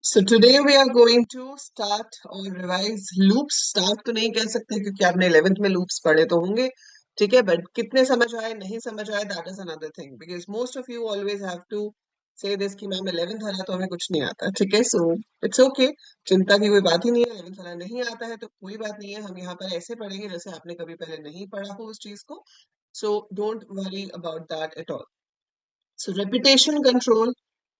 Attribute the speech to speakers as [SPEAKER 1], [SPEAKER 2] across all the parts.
[SPEAKER 1] So today we are going to start or revise loops. Start तो नहीं कह सकते क्योंकि आपने 11th में loops पढ़े तो होंगे, ठीक है, बट कितने समझ आए नहीं समझ आए that is another thing because most of you always have to say this कि मैम 11th वाला तो हमें कुछ नहीं आता, ठीक है, so it's okay, चिंता की कोई बात ही नहीं है, 11th वाला नहीं आता है तो कोई बात नहीं है, हम यहाँ पर ऐसे पढ़ेंगे जैसे आपने कभी पहले नहीं पढ़ा हो उस चीज को, so don't worry about that at all. So repetition control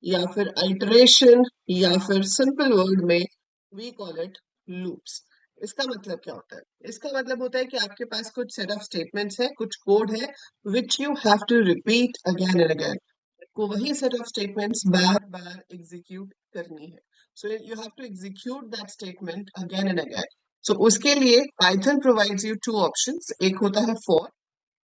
[SPEAKER 1] या फिर आइटरेशन या फिर सिंपल वर्ड में वी कॉल इट लूप्स। इसका मतलब क्या होता है? इसका मतलब होता है कि आपके पास कुछ सेट ऑफ स्टेटमेंट्स है, कुछ कोड है which you have to repeat again and again. को वही सेट ऑफ स्टेटमेंट्स बार बार एग्जीक्यूट करनी है। So you have to execute that statement again and again. So उसके लिए Python provides you two options, एक होता है फॉर,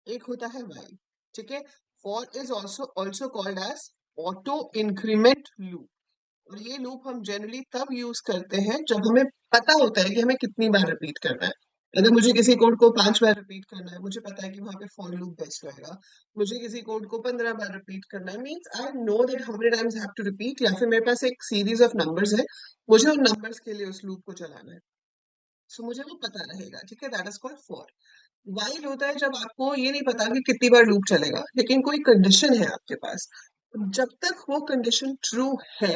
[SPEAKER 1] एक होता है while, ठीक है। for is also called as auto increment loop और ये लूप हम जनरली तब यूज करते हैं जब हमें पता होता है कि हमें कितनी बार रिपीट करना है। अगर मुझे किसी कोड को 5 बार रिपीट करना है, मुझे पता है कि वहां पे फॉर लूप बेस्ट रहेगा। मुझे किसी कोड को 15 बार रिपीट करना है, means I know that how many times have to repeat, या फिर मेरे पास एक सीरीज ऑफ नंबर्स है, मुझे उन नंबर्स के लिए उस लूप को चलाना है, सो मुझे वो पता रहेगा, ठीक है, that is called for. While होता है जब आपको ये नहीं पता कि कितनी बार लूप चलेगा, लेकिन कोई कंडीशन है आपके पास, जब तक वो कंडीशन ट्रू है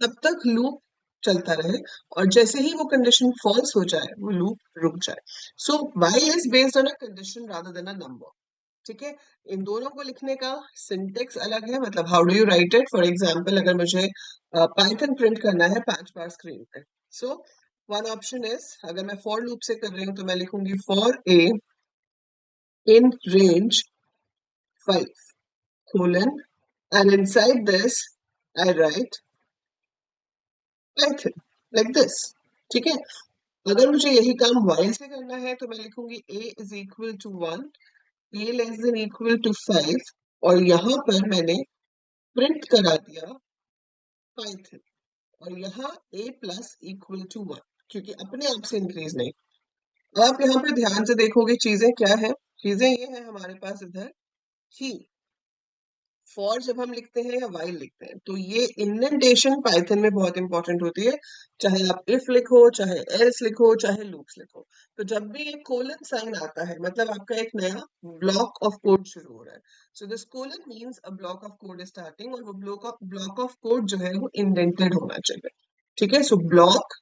[SPEAKER 1] तब तक लूप चलता रहे, और जैसे ही वो कंडीशन फॉल्स हो जाए वो लूप रुक जाए। So while is based on a condition rather than a number, ठीक है। इन दोनों को लिखने का सिंटेक्स अलग है, मतलब how do you right it. For example अगर मुझे पाइथन प्रिंट करना है 5 बार स्क्रीन पे, सो वन ऑप्शन इज, अगर मैं फॉर लूप से कर रही हूँ तो मैं लिखूंगी for a in range 5 colon, and inside this I write Python like this, ठीक है। अगर मुझे यही काम while से करना है तो मैं लिखूंगी a is equal to 1, a less than equal to 5, और यहाँ पर मैंने प्रिंट करा दिया Python, और यहाँ a plus equal to 1, क्योंकि अपने आप से इंक्रीज नहीं। अब आप यहाँ पर ध्यान से देखोगे चीजें क्या है, चीजें ये है हमारे पास इधर कि फॉर जब हम लिखते हैं या वाइल लिखते हैं तो ये इंडेंटेशन पाइथन में बहुत इंपॉर्टेंट होती है, चाहे आप इफ लिखो, चाहे एल्स लिखो, चाहे लूप्स लिखो। तो जब भी एक कोलन साइन आता है मतलब आपका एक नया ब्लॉक ऑफ कोड शुरू हो रहा है। So this colon means a block of code is starting, और वो ब्लॉक ऑफ कोड जो है वो इंडेंटेड होना चाहिए, ठीक है। So block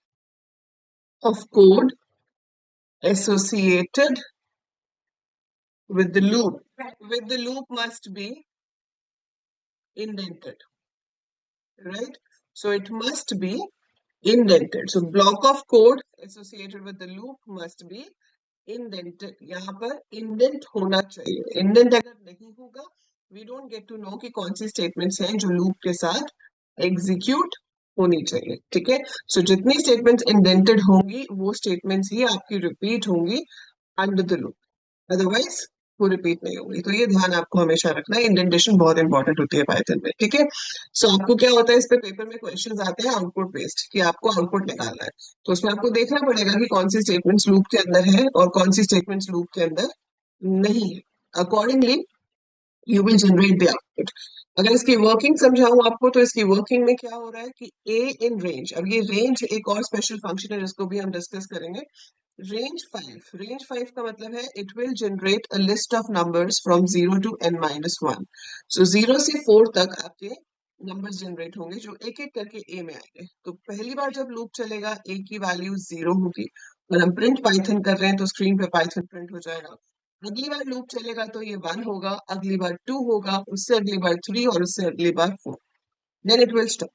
[SPEAKER 1] of code associated with the loop must be indented, right? So it must be indented. So block of code associated with the loop must be indented. यहाँ पर indent होना चाहिए। indent अगर नहीं होगा, we don't get to know कि कौन सी statements हैं जो loop के साथ execute होनी चाहिए, ठीक है। so जितनी statements indented होंगी वो statements ही आपकी repeat होंगी under the loop, अदरवाइज वो रिपीट नहीं होगी। तो ये ध्यान आपको हमेशा रखना है, इंडेंटेशन बहुत इंपॉर्टेंट होती है पाइथन में, ठीक है। सो आपको क्या होता है, इस पे पेपर में क्वेश्चंस आते हैं आउटपुट बेस्ड कि आपको आउटपुट निकालना है, तो उसमें आपको देखना पड़ेगा कि कौन सी स्टेटमेंट्स लूप के अंदर है और कौन सी स्टेटमेंट्स लूप के अंदर नहीं है। Accordingly you will generate the output. अगर इसकी वर्किंग समझाऊं आपको तो इसकी वर्किंग में क्या हो रहा है कि ए इन रेंज, अब ये रेंज एक और स्पेशल फंक्शन है जिसको भी हम डिस्कस करेंगे। रेंज 5 का मतलब है it will generate a list of numbers from 0 to n-1। सो 0 से 4 तक आपके नंबर्स जनरेट होंगे जो एक एक करके ए में आएंगे। तो पहली बार जब लूप चलेगा ए की वैल्यू 0 होगी, और हम प्रिंट पाइथन कर रहे हैं तो स्क्रीन पे पाइथन प्रिंट हो जाएगा। अगली बार लूप चलेगा तो ये 1 होगा, अगली बार 2 होगा, उससे अगली बार 3, और उससे अगली बार 4, देन इट विल स्टॉप।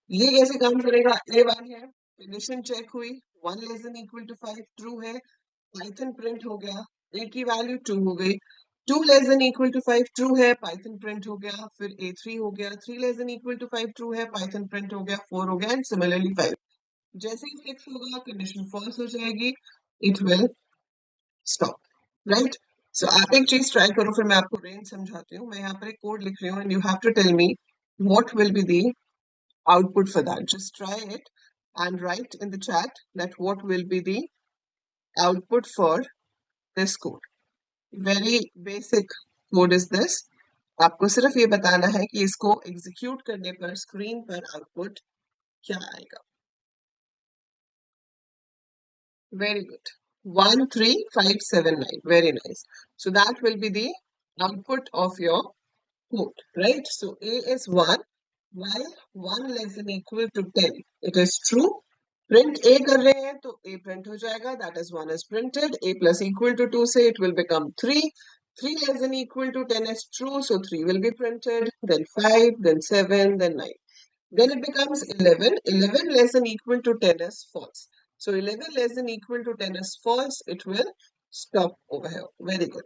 [SPEAKER 1] ये कैसे काम करेगा, ए 1 है, कंडीशन चेक हुई, 1 less than equal to 5 true है, पाइथन प्रिंट हो गया, ए की वैल्यू 2 हो गई, 2 less than equal to 5 true है, पाइथन प्रिंट हो गया, फिर ए 3 हो गया, 3 less than equal to 5 true है, पाइथन प्रिंट हो गया, 4 हो गया, एंड सिमिलरली 5। जैसे ही 6 होगा कंडीशन फॉल्स हो जाएगी, इट विल स्टॉप, राइट। सो आप एक चीज ट्राई करो, फिर मैं आपको रेंज समझाती हूँ। मैं यहाँ पर एक कोड लिख रही हूँ and you have to tell me what will be the output for that. Just try it and write in the chat that what will be the output for this code. Very basic code is this. आपको सिर्फ ये बताना है कि इसको execute करने पर screen पर आउटपुट क्या आएगा। Very good. 13579. Very nice. So that will be the output of your code, right? So A is 1, while 1 less than equal to 10. It is true. Print A कर रहे हैं तो A print हो जाएगा. That is 1 is printed. A plus equal to 2 say it will become 3. 3 less than equal to 10 is true. So 3 will be printed. Then 5, then 7, then 9. Then it becomes 11. 11 less than equal to 10 is false. So 11 less than equal to 10 is false. It will stop over here. Very good.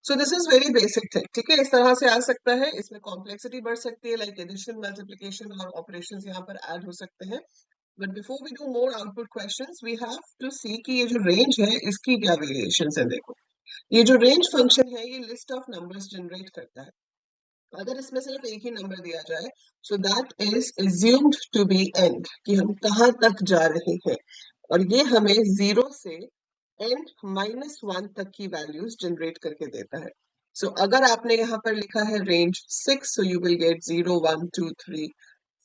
[SPEAKER 1] So this is very basic thing. ठीक है, इस तरह से आ सकता है. इसमें complexity बढ़ सकती है, like addition, multiplication और operations यहाँ पर add हो सकते हैं. But before we do more output questions, we have to see कि ये जो range है, इसकी क्या variations है. देखो, ये जो range function है, ये list of numbers generate करता है. अगर इसमें सिर्फ एक ही नंबर दिया जाए, so that is assumed to be end, कि हम कहाँ तक जा रहे हैं, और ये हमें 0 से एंड -1 तक की वैल्यूज जनरेट करके देता है. सो अगर आपने यहाँ पर लिखा है range 6, so you will get 0 1 2 3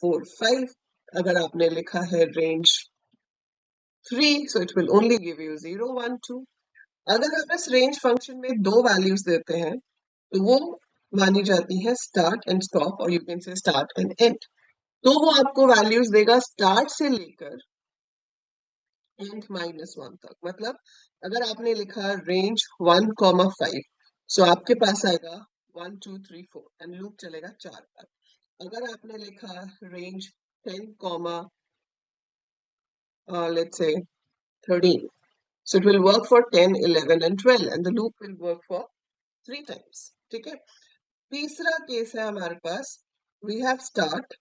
[SPEAKER 1] 4 5. अगर आपने लिखा है range 3, so it will only give you 0 1 2. अगर आप इस रेंज फंक्शन में दो वैल्यूज देते हैं तो वो मानी जाती है स्टार्ट एंड स्टॉप, और you can say start and and. तो वो आपको वैल्यूज देगा स्टार्ट से लेकर एंड -1 तक. मतलब अगर आपने लिखा रेंज 1,5, सो आपके पास आएगा 1 2 3 4 एंड लूप चलेगा 4 तक. अगर आपने लिखा range 10, let's say 13, so it will work for 10 11 and 12 and the loop will work for 3 times. ठीक है. तीसरा केस है हमारे पास, we have start,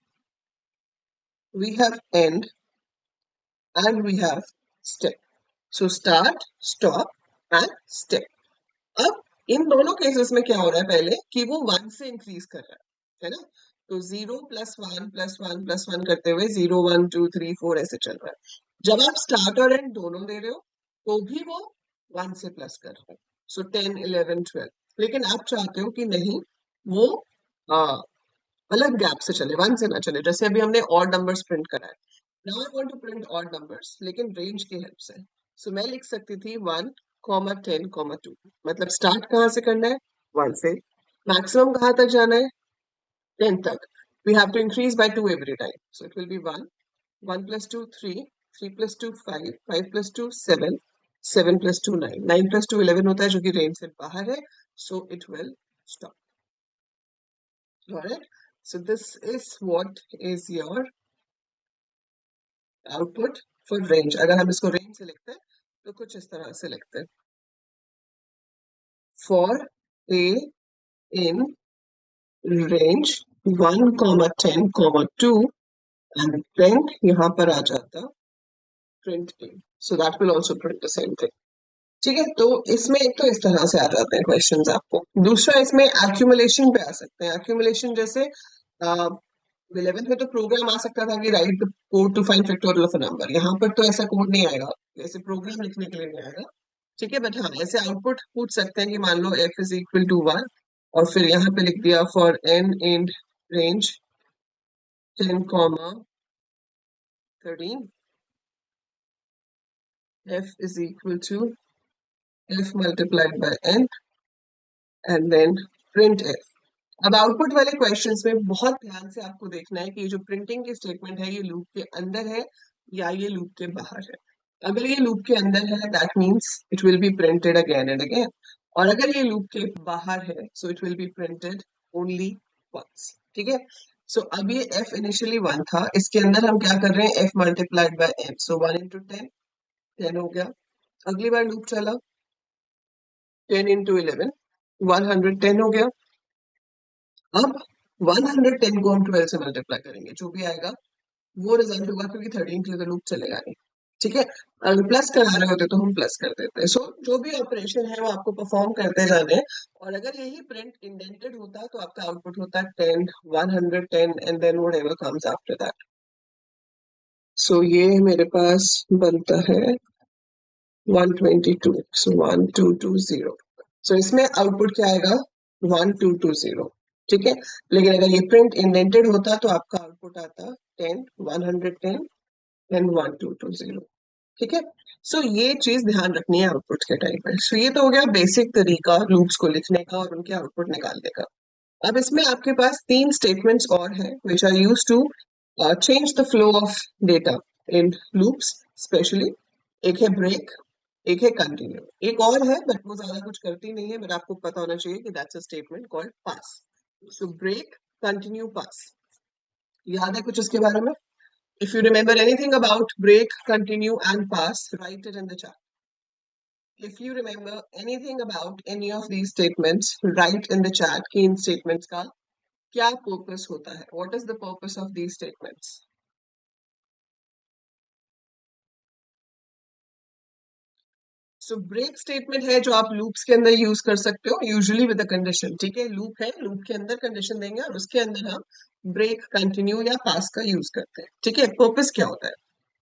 [SPEAKER 1] we have end and we have step. So start, stop and step. अब इन दोनों cases में क्या हो रहा है, पहले कि वो 1 से इंक्रीज कर रहा है ना. तो 0 + 1 + 1 + 1 करते हुए 0 1 2 3 4 ऐसे चल रहा है. जब आप स्टार्ट और एंड दोनों दे रहे हो तो भी वो 1 से प्लस कर रहा है. सो 10 11 12. लेकिन आप चाहते हो कि नहीं, वो अलग गैप से चले, 1 से ना चले. जैसे अभी हमने ऑड नंबर्स प्रिंट करा है. Now I want to print odd numbers, लेकिन रेंज की हेल्प से. सो मैं लिख सकती थी 1, 10, 2. मतलब स्टार्ट कहाँ से करना है, 1 से. मैक्सिमम कहाँ तक जाना है, 10 तक. We have to increase by 2 every time. So it will be 1, 1 + 2 3, 3 + 2 5, 5 + 2 7, 7 + 2 9, 9 + 2 11 होता है, जो कि रेंज से बाहर है. So it will stop. Alright, so this is what is your output for range. अगर हम इसको range से लिखते हैं तो कुछ इस तरह से लिखते हैं. For A in range 1, 10, 2 and then यहाँ पर आ जाता print A. So that will also print the same thing. ठीक है. तो इसमें एक तो इस तरह से आ जाते हैं क्वेश्चंस आपको. दूसरा इसमें एक्यूमुलेशन पे आ सकते हैं. एक्यूमुलेशन जैसे 11th में तो प्रोग्राम आ सकता था कि write the code to find factorial of a number. यहाँ पर तो ऐसा कोड नहीं आएगा, ऐसे प्रोग्राम लिखने के लिए नहीं आएगा. ठीक है. बट हाँ, ऐसे आउटपुट पूछ सकते हैं कि मान लो f इज इक्वल टू 1 और फिर यहाँ पे लिख दिया for n in range 10, 13, f is equal to f multiplied by n and then print f. अब आउटपुट वाले क्वेश्चंस में बहुत ध्यान से आपको देखना है कि ये जो प्रिंटिंग की स्टेटमेंट है, ये लूप के अंदर है या ये लूप के बाहर है. अगर ये लूप के अंदर है, that means it will be printed again and again. और अगर ये लूप के बाहर है, so it will be printed only once. ठीक है. सो अब ये f इनिशियली 1 था, इसके अंदर हम क्या कर रहे हैं, f मल्टीप्लाइड बाय n. सो 1 × 10, 10 हो गया. अगली बार लूप चला, 10 × 11, 110 हो गया. अब 110 को हम 12 से मल्टीप्लाई करेंगे, जो भी आएगा वो रिजल्ट होगा, क्योंकि 13 के लिए तो लूप चलेगा नहीं. ठीक है. अगर प्लस करा रहे होते तो हम प्लस कर देते. सो जो भी ऑपरेशन है वो आपको परफॉर्म करते जाने हैं. और अगर यही प्रिंट इंडेंटेड होता तो आपका आउटपुट होता 10, 110 and then whatever comes after that. So ये मेरे पास बनता है 122. सो 1220. सो इसमें आउटपुट क्या आएगा, 1220. ठीक है. लेकिन अगर ये प्रिंट इंडेंटेड होता तो आपका आउटपुट आता 10, 110 एंड 1220. ठीक है। सो ये चीज ध्यान रखनी है आउटपुट के टाइम पर। सो ये तो हो गया बेसिक तरीका लूप्स को लिखने का और उनके आउटपुट निकालने का। अब इसमें आपके पास तीन स्टेटमेंट्स और हैं which are use to change the flow of data in loops specially. एक है ब्रेक, एक है कंटिन्यू, एक और है बट वो ज्यादा कुछ करती नहीं है, बट आपको पता होना चाहिए कि that's a statement called pass. So break, continue, pass, याद है कुछ उसके बारे में? If you remember anything about break, continue, and pass, write it in the chat. If you remember anything about any of these statements, write in the chat कि इन statements का क्या purpose होता है. What is the purpose of these statements? So break statement है जो आप loops के अंदर use कर सकते हो, usually with a condition. ठीक है, loop है, loop के अंदर condition देंगे और उसके अंदर हम break, continue या pass का use करते हैं. ठीक है, purpose क्या होता है?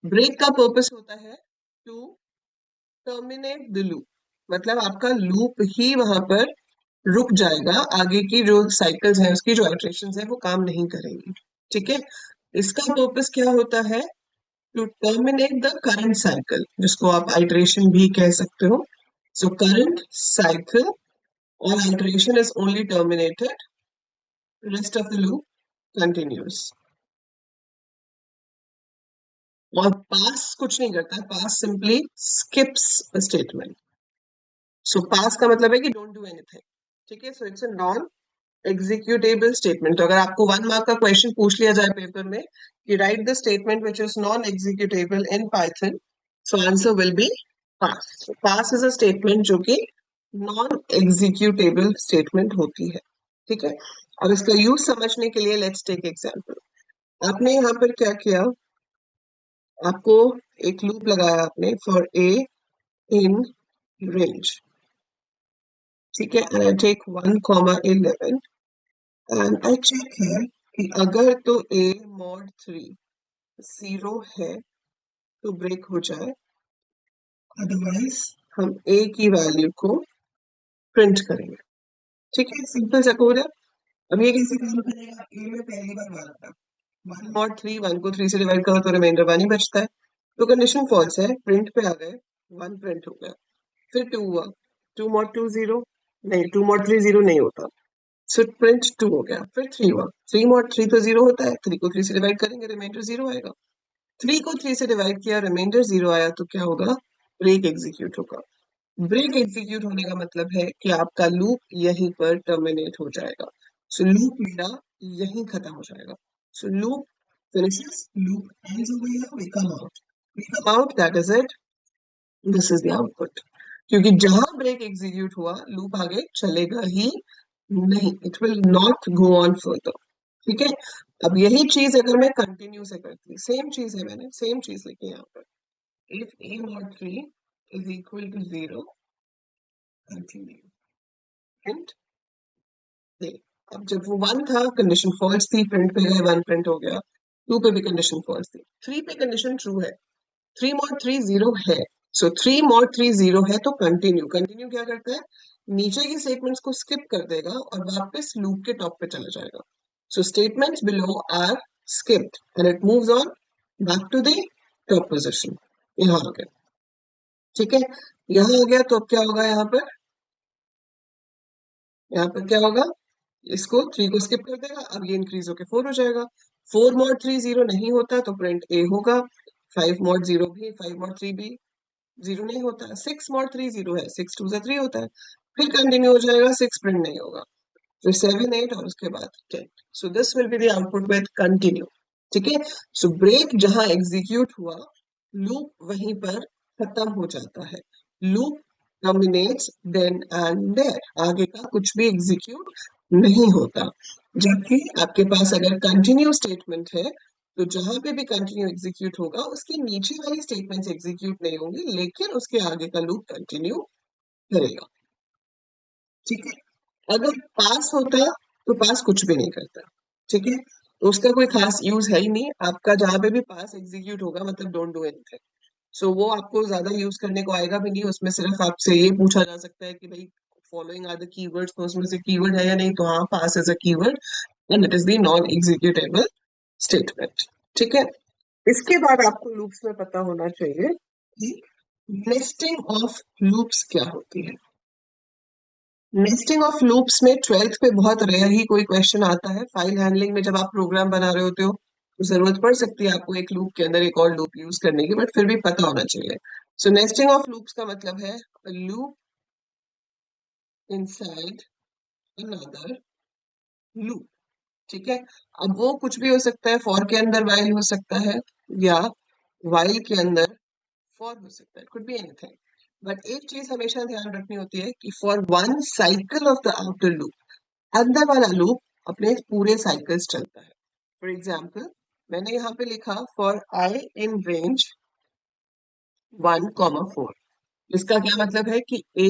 [SPEAKER 1] break का purpose होता है to टर्मिनेट द लूप, मतलब आपका लूप ही वहां पर रुक जाएगा, आगे की जो साइकिल्स हैं उसकी जो आइटरेशंस हैं वो काम नहीं करेंगी। ठीक है, इसका पर्पस क्या होता है? To terminate the current cycle, जिसको आप आइटरेशन भी कह सकते हो। सो करंट साइकिल और iteration is only terminated, rest of the loop continues. और पास कुछ नहीं करता है, pass simply skips a statement. So pass का मतलब है कि डोंट डू एनीथिंग। ठीक है, so it's a non executable statement. तो अगर आपको 1 मार्क का क्वेश्चन पूछ लिया जाए पेपर में कि write the statement which is non executable in Python, so answer will be pass. Pass is a statement जो कि नॉन एग्जीक्यूटेबल स्टेटमेंट होती है। ठीक है, अब इसका यूज समझने के लिए लेट्स टेक एग्जांपल। आपने यहाँ पर क्या किया, आपको एक लूप लगाया आपने फॉर ए इन रेंज। ठीक है, and I take 1, 11 and I check here कि अगर तो a mod 3 0 है तो ब्रेक हो जाए, अदरवाइज हम a की वैल्यू को प्रिंट करेंगे। ठीक है, सिंपल सा कोड है। अब ये कैसे काम करेगा? a में पहली बार 1 था, 1 mod 3, 1 को 3 से डिवाइड करो तो रिमाइंडर 1 ही बचता है, तो कंडीशन फॉल्स है, प्रिंट पे आ गए, 1 प्रिंट हो गया। फिर 2 हुआ, 2 mod 2 0, नहीं 2 mod 3 0 नहीं होता, सो प्रिंट 2 हो गया। फिर 3 हुआ, 3 mod 3 तो 0 होता है, 3 को 3 से डिवाइड करेंगे रिमाइंडर 0 आएगा। 3 को 3 से डिवाइड किया, रिमाइंडर 0 आया, तो क्या होगा? ब्रेक एग्जीक्यूट होगा। ब्रेक एग्जीक्यूट होने का मतलब है कि आपका लूप यहीं पर टर्मिनेट हो जाएगा। सो लूप मेरा यहीं खत्म हो जाएगा। So loop finishes, loop ends over here, we come out, that is it, this is the output. क्योंकि जहां ब्रेक एग्जीक्यूट हुआ लूप आगे चलेगा ही नहीं, it will not go on further. ठीक है, अब यही चीज अगर मैं कंटिन्यू से करती, सेम चीज है, मैंने सेम चीज लिखी है यहाँ पर। If a mod 3 is equal to 0, continue, print a। अब जब वो 1 था कंडीशन फॉल्स थी, प्रिंट पे गए 1 प्रिंट हो गया, 2 पे भी कंडीशन फॉल्स थी, 3 पे कंडीशन ट्रू है, 3 mod 3 0 है। सो 3 mod 3 0 है तो कंटिन्यू, कंटिन्यू क्या करता है? नीचे की स्टेटमेंट्स को स्किप कर देगा और वापस लूप के टॉप पे चला जाएगा। So statements below are skipped and it moves on back to the top position। यहाँ आ गया। ठीक है, यहाँ आ गया तो अब क्या होगा? यहाँ पर क्या होगा? इसको 3 को स्किप कर देगा, अब ये इंक्रीज होके 4 हो जाएगा। 4 mod 3 0 नहीं होता तो प्रिंट ए होगा, 5 mod 0 भी, 5 mod 3 भी 0 नहीं होता, 6 mod 3 0 है, 6 2 3 होता है, फिर कंटिन्यू हो जाएगा, 6 प्रिंट नहीं होगा, फिर 7 8 और उसके बाद 10। So this will be the output with continue. ठीक है, सो ब्रेक जहां एग्जीक्यूट हुआ, लूप वहीं पर खत्म हो जाता है। Loop terminates then and there, आगे का कुछ भी एग्जीक्यूट नहीं होता। जबकि आपके पास अगर कंटिन्यू स्टेटमेंट है तो जहां पे भी कंटिन्यू एग्जीक्यूट होगा उसके नीचे वाली स्टेटमेंट्स एग्जीक्यूट नहीं होंगी, लेकिन उसके आगे का लूप कंटिन्यू करेगा। ठीक है, अगर पास होता तो पास कुछ भी नहीं करता। ठीक है, तो उसका कोई खास यूज है ही नहीं, आपका जहां पे भी पास एग्जीक्यूट होगा मतलब डोंट डू एनीथिंग। सो वो आपको ज्यादा यूज करने को आएगा भी नहीं, उसमें सिर्फ आपसे ये पूछा जा सकता है कि भाई फॉलोइंग आर द कीवर्ड्स, तो उसमें से कीवर्ड है या नहीं, तो हाँ pass is a keyword and it is the non executable statement. ठीक है, इसके बाद आपको लूप्स में पता होना चाहिए नेस्टिंग ऑफ लूप्स क्या होती है? नेस्टिंग ऑफ लूप्स में 12th पे बहुत रेयर ही कोई क्वेश्चन आता है। फाइल हैंडलिंग में जब आप प्रोग्राम बना रहे होते हो तो जरूरत पड़ सकती है आपको एक लूप के अंदर एक और लूप यूज करने की, बट फिर भी पता होना चाहिए। सो नेस्टिंग ऑफ लूप्स का मतलब है लूप इनसाइड अनदर लूप। ठीक है, अब वो कुछ भी हो सकता है, फॉर के अंदर वाइल हो सकता है या वाइल के अंदर फॉर हो सकता है, कुड बी एनीथिंग। बट एक चीज हमेशा ध्यान रखनी होती है कि for one cycle of the outer loop, अंदर वाला लूप अपने पूरे साइकिल्स चलता है। फॉर एग्जाम्पल मैंने यहाँ पे लिखा फॉर आई इन रेंज 1,4, इसका क्या मतलब है कि ए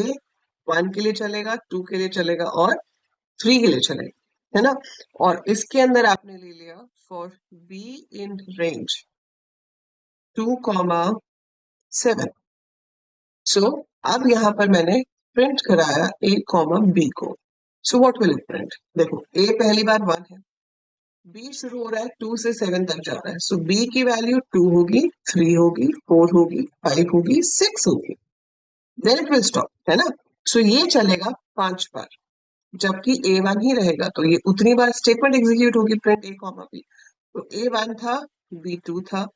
[SPEAKER 1] 1 के लिए चलेगा, 2 के लिए चलेगा और 3 के लिए चलेगा, है ना। और इसके अंदर आपने ले लिया फॉर बी इन रेंज 2,7। सो अब यहाँ पर मैंने प्रिंट कराया ए कॉमा बी को। So what will it print? देखो ए पहली बार 1 है, बी शुरू हो रहा है 2 से 7 तक जा रहा है, सो बी की वैल्यू 2 होगी, 3 होगी, 4 होगी, 5 होगी, 6 होगी, देन इट विल स्टॉप, है ना। सो ये चलेगा 5 बार, जबकि ए 1 ही रहेगा तो ये उतनी बार स्टेटमेंट एग्जीक्यूट होगी, प्रिंट ए कॉमा बी। तो ए 1 था, बी 2 था,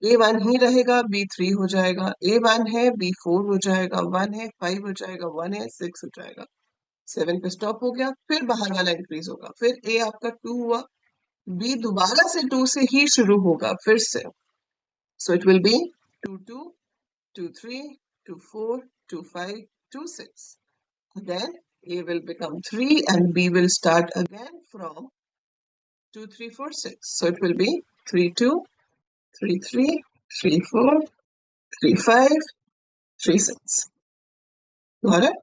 [SPEAKER 1] ए 1 ही रहेगा, बी 3 हो जाएगा, ए 1 है, बी 4 हो जाएगा, 1 है, 5 हो जाएगा, 1 है, 6 हो जाएगा, 7 पे स्टॉप हो गया, फिर बाहर वाला इंक्रीज होगा, फिर ए आपका 2 हुआ, बी दोबारा से 2 से ही शुरू होगा फिर से। सो it will B 2 2 2 3 2 4 2 5 2 6, again a will become 3 and b will start again from 2 3 4 6, so it will be 3 2 3 3 3 4 3 5 3 6. Got it?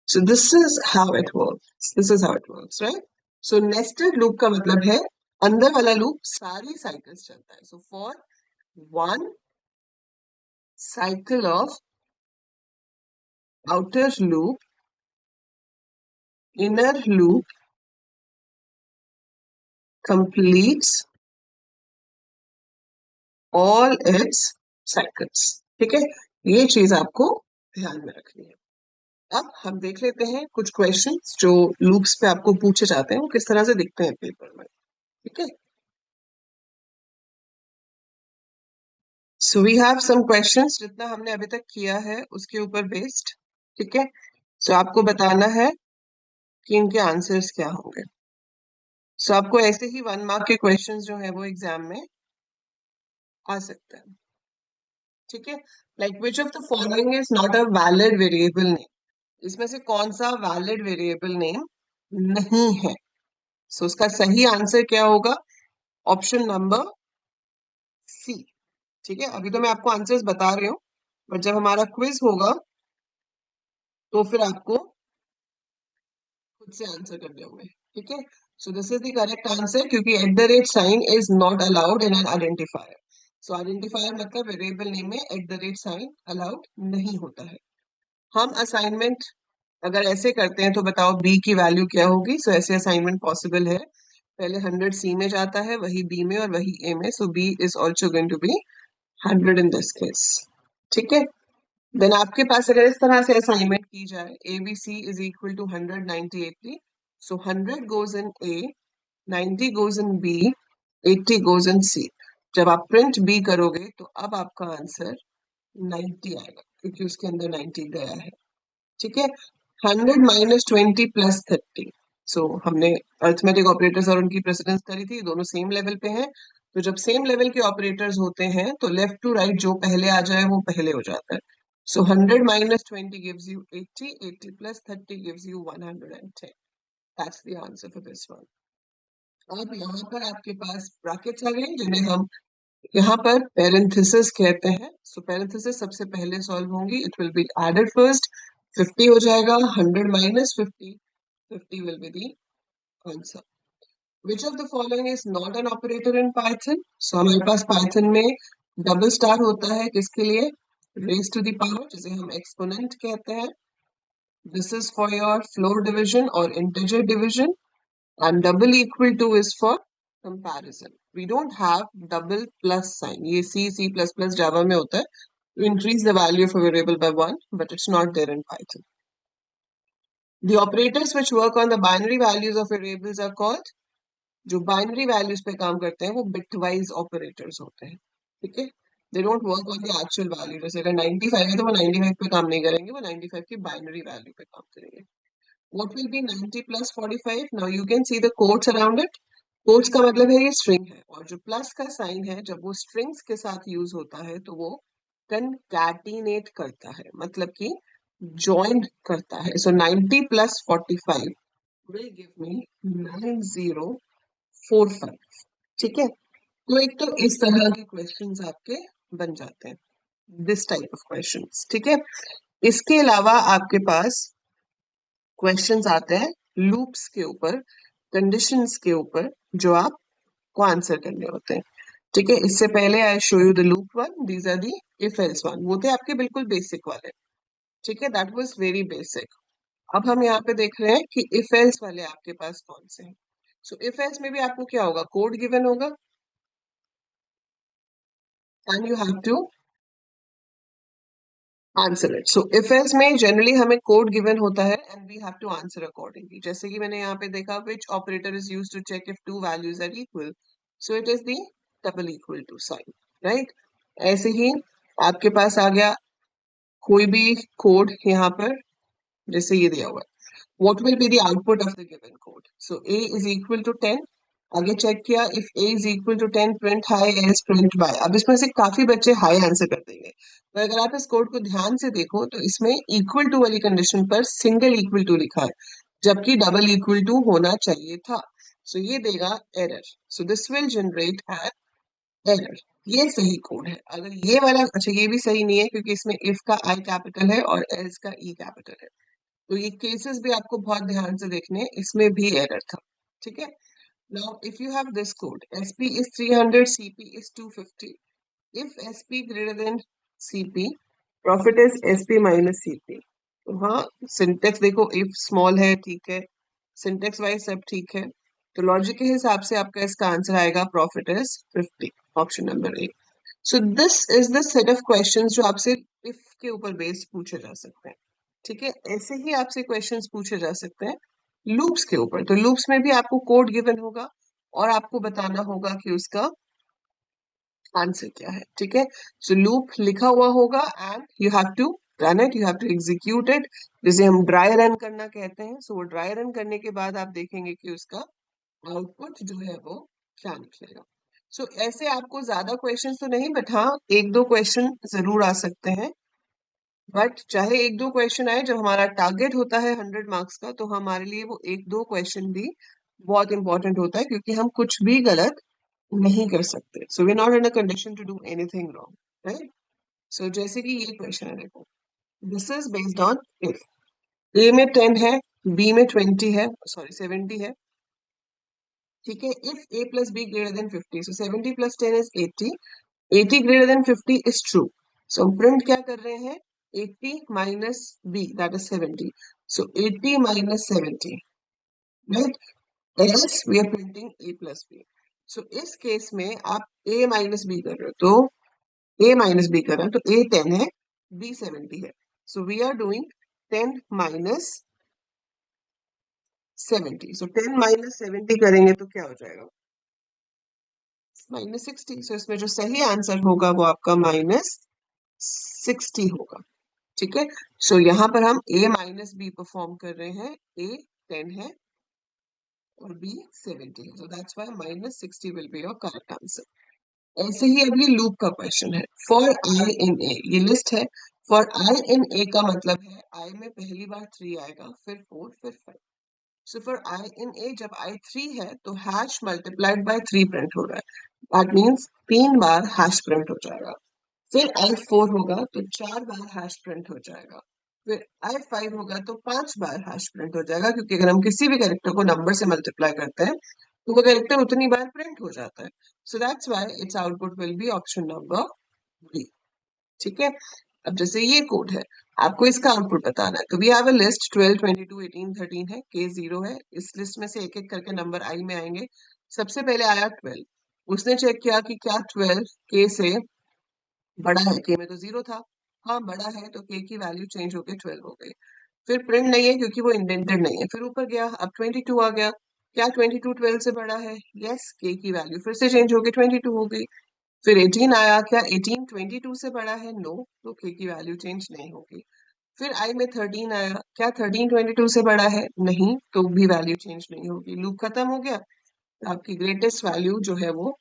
[SPEAKER 1] So this is how it works. This is how it works, right? So nested loop का मतलब है अंदर वाला loop सारी cycles चलता है। So for one cycle of outer loop, inner loop completes all its cycles. ठीक है, ये चीज आपको ध्यान में रखनी है। अब हम देख लेते हैं कुछ क्वेश्चंस जो लूप्स पे आपको पूछे जाते हैं, वो किस तरह से दिखते हैं पेपर में। ठीक है, so we have some questions, जितना हमने अभी तक किया है उसके ऊपर बेस्ड। ठीक है, सो आपको बताना है कि इनके आंसर्स क्या होंगे। सो आपको ऐसे ही 1 मार्क के क्वेश्चंस जो है वो एग्जाम में आ सकते हैं। ठीक है, like which of the following is not a valid variable name, इसमें से कौन सा वैलिड वेरिएबल नेम नहीं है। सो उसका सही आंसर क्या होगा? Option number C. ठीक है, अभी तो मैं आपको आंसर्स बता रही हूँ, बट जब हमारा क्विज होगा तो फिर आपको खुद से आंसर करने होंगे। ठीक है, so this is the correct answer, क्योंकि at the rate sign is not allowed in an identifier. So identifier मतलब वेरिएबल नेम में at the rate sign allowed नहीं होता है। हम असाइनमेंट अगर ऐसे करते हैं तो बताओ बी की वैल्यू क्या होगी? सो ऐसे असाइनमेंट पॉसिबल है, पहले 100 सी में जाता है, वही बी में और वही ए में, so B is also going to be 100 in this case. ठीक है, देन आपके पास अगर इस तरह से असाइनमेंट की जाए A B C is equal to 100 90 80, so 100 goes in A, 90 goes in B, 80 goes in C. जब आप प्रिंट बी करोगे तो अब आपका आंसर 90 आएगा, क्योंकि उसके अंदर 90 गया है। ठीक है, 100 माइनस 20 प्लस 30, सो हमने अर्थमेटिक ऑपरेटर्स और उनकी प्रेसिडेंस करी थी, दोनों सेम लेवल पे हैं। तो जब सेम लेवल के ऑपरेटर्स होते हैं तो लेफ्ट टू राइट जो पहले आ जाए वो पहले हो जाता है। सो 100 minus 20 gives you 80, 80 plus 30 gives you 110. That's the answer for this one. अब यहाँ पर आपके पास ब्रैकेट्स आ गए जिन्हें हम यहाँ पर पेरेंथेसिस कहते हैं। सो पेरेंथेसिस सबसे पहले सॉल्व होंगी, it will be added first, 50 हो जाएगा, 100 minus 50, 50 will be the answer. Which of the following is not an operator in Python? So हमारे पास Python में डबल स्टार होता है किसके लिए? रेज टू द पावर, जिसे हम एक्सपोनेंट कहते हैं। This is for your floor division और integer division, and double equal to is for comparison. We don't have double plus sign, ये C++ जावा में होता है, to increase the value of a variable by 1, but it's not there in Python. The operators which work on the binary values of variables are called, जो binary values पे काम करते हैं वो बिटवाइज ऑपरेटर्स होते हैं, ठीक है। They don't work on the actual value, जैसे अगर 95 है तो वो 95 पे काम नहीं करेंगे, वो 95 की बाइनरी वैल्यू पे काम करेंगे। What will B 90 plus 45? Now you can see the quotes around it. Quotes का मतलब है ये स्ट्रिंग है, और जो प्लस का साइन है जब वो स्ट्रिंग्स के साथ यूज होता है तो वो कंकैटिनेट करता है, मतलब कि ज्वाइन करता है। सो 90 प्लस 45 will give me 9045, ठीक है। तो एक तो इस तरह के क्वेश्चंस आपके बन जाते हैं, दिस टाइप ऑफ क्वेश्चंस, ठीक है। इसके अलावा आपके पास क्वेश्चंस आते हैं लूप्स के ऊपर, कंडीशंस के ऊपर, जो आपको आंसर करने होते हैं, ठीक है। इससे पहले I show you the loop one, these are the if else one, वो थे आपके बिल्कुल बेसिक वाले, ठीक है, दैट वाज वेरी बेसिक। अब हम यहाँ पे देख रहे हैं कि इफ एल्स वाले आपके पास कौन से हैं। सो इफ एल्स में भी आपको क्या होगा, कोड गिवन होगा and you have to answer it. So if else में जनरली हमें कोड गिवन होता है and we have to answer accordingly, जैसे कि मैंने यहाँ पे देखा which operator is used to check if two values are equal, so it is the double equal to sign, right. ऐसे ही आपके पास आ गया कोई भी कोड यहाँ पर, जैसे ये दिया हुआ है, what will be the output of the given code? So a is equal to 10, आगे चेक किया, if a is equal to 10 print high else print by। अब इसमें से काफी बच्चे हाई आंसर कर देंगे, पर अगर आप इस कोड को ध्यान से देखो तो इसमें इक्वल टू वाली कंडीशन पर सिंगल इक्वल टू लिखा है, जबकि डबल इक्वल टू होना चाहिए था। सो ये देगा error, so this will generate error. ये सही कोड है। अगर ये वाला, अच्छा ये भी सही नहीं है क्योंकि इसमें इफ का आई कैपिटल है और एल्स का ई कैपिटल है, तो ये केसेस भी आपको बहुत ध्यान से देखने हैं, इसमें भी एरर था, ठीक है। Now if you have this code SP is 300, CP is 250, if SP greater than CP, profit is SP minus CP। तो हाँ, सिंटेक्स देखो, इफ स्मॉल है ठीक है, सिंटेक्स वाइज सब ठीक है, तो लॉजिक के हिसाब से आपका इसका आंसर आएगा profit is 50, option number A. So this is the set of questions जो आपसे इफ के ऊपर बेस्ड पूछे जा सकते हैं, ठीक है। ऐसे ही आपसे क्वेश्चंस पूछे जा सकते हैं लूप्स के ऊपर, तो लूप्स में भी आपको कोड गिवन होगा और आपको बताना होगा कि उसका आंसर क्या है, ठीक है। सो लूप लिखा हुआ होगा and you have to run it, you have to execute it, जिसे हम ड्राई रन करना कहते हैं। सो वो ड्राई रन करने के बाद आप देखेंगे कि उसका आउटपुट जो है वो क्या निकलेगा। सो ऐसे आपको ज्यादा क्वेश्चन तो नहीं, बट हाँ एक दो क्वेश्चन जरूर आ सकते हैं। बट चाहे एक दो क्वेश्चन आए, जब हमारा टारगेट होता है 100 मार्क्स का, तो हमारे लिए वो एक दो क्वेश्चन भी बहुत इंपॉर्टेंट होता है, क्योंकि हम कुछ भी गलत नहीं कर सकते। So we not in a condition to do anything wrong, right. So जैसे कि ये क्वेश्चन है, देखो, this is based on if A में 10 है, बी में 20 है, सॉरी 70 है, ठीक है। If a plus B greater than 50, so 70 plus 10 is 80, 80 greater than 50 is true. So हम प्रिंट क्या कर रहे हैं, 80 minus b that is 70, so 80 minus 70, right. Else we are printing a plus b। So इस case में आप a minus b कर रहे हो, तो a माइनस b कर रहे हैं, तो a 10 है, b 70 है, so we are doing 10 minus 70। So 10 minus 70 करेंगे तो क्या हो जाएगा, माइनस 60। सो इसमें जो सही आंसर होगा वो आपका माइनस 60 होगा, ठीक है। सो यहाँ पर हम a माइनस बी परफॉर्म कर रहे हैं, a 10 है और b 70 है, so that's why minus 60 will be your correct answer. ऐसे ही अब ये लूप का क्वेश्चन है, फॉर i इन a, ये लिस्ट है। फॉर i इन a का मतलब है i में पहली बार 3 आएगा, फिर 4, फिर 5। So for i in a जब i 3 है तो हैश मल्टीप्लाइड बाय 3 प्रिंट हो रहा है, that means 3 bar hash print हो जाएगा। फिर i4 होगा तो 4 बार हैश प्रिंट हो जाएगा। फिर i5 होगा तो 5 बार हैश प्रिंट हो जाएगा, क्योंकि अगर हम किसी भी कैरेक्टर को नंबर से मल्टीप्लाई करते हैं तो वो कैरेक्टर उतनी बार प्रिंट हो जाता है। So that's why its output will be option number B, ठीक है। अब जैसे ये कोड है, आपको इसका आउटपुट बताना है, तो वी हैव अ लिस्ट 12, 22, 18, 13 है, k 0 है। इस लिस्ट में से एक एक करके नंबर i में आएंगे। सबसे पहले आया 12, उसने चेक किया कि क्या 12 k से बड़ा है, के में तो 0 था। हाँ, बड़ा है तो के की वैल्यू चेंज होके 12 हो गई। फिर प्रिंट नहीं है क्योंकि वो इंडेंटेड नहीं है। फिर ऊपर गया, अब 22 आ गया। क्या 22 12 से बड़ा है? यस, के की वैल्यू फिर से चेंज होके 22 हो गई। फिर 18 आया, क्या 18 22 से बड़ा है? नो, तो के की वैल्यू चेंज नहीं होगी। फिर आई में 13 आया, क्या 13 22 से बड़ा है? नहीं, तो भी वैल्यू चेंज नहीं होगी। लूप खत्म हो गया। तो आपकी ग्रेटेस्ट वैल्यू जो है वो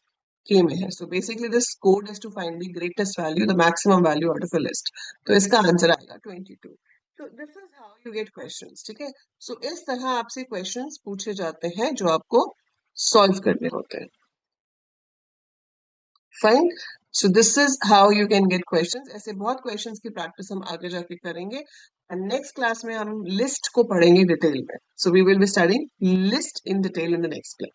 [SPEAKER 1] के में है। So basically this code is to find the greatest value, the maximum value out of a list. तो इसका आंसर आएगा 22। तो this is how you get questions, ठीक है। सो इस तरह आपसे क्वेश्चंस पूछे जाते हैं जो आपको सॉल्व करने होते हैं। Fine. So this is how you can get questions. ऐसे बहुत क्वेश्चंस की प्रैक्टिस हम आगे जाके करेंगे। एंड नेक्स्ट क्लास में हम लिस्ट को पढ़ेंगे डिटेल में। So we will be studying list in detail in the next class.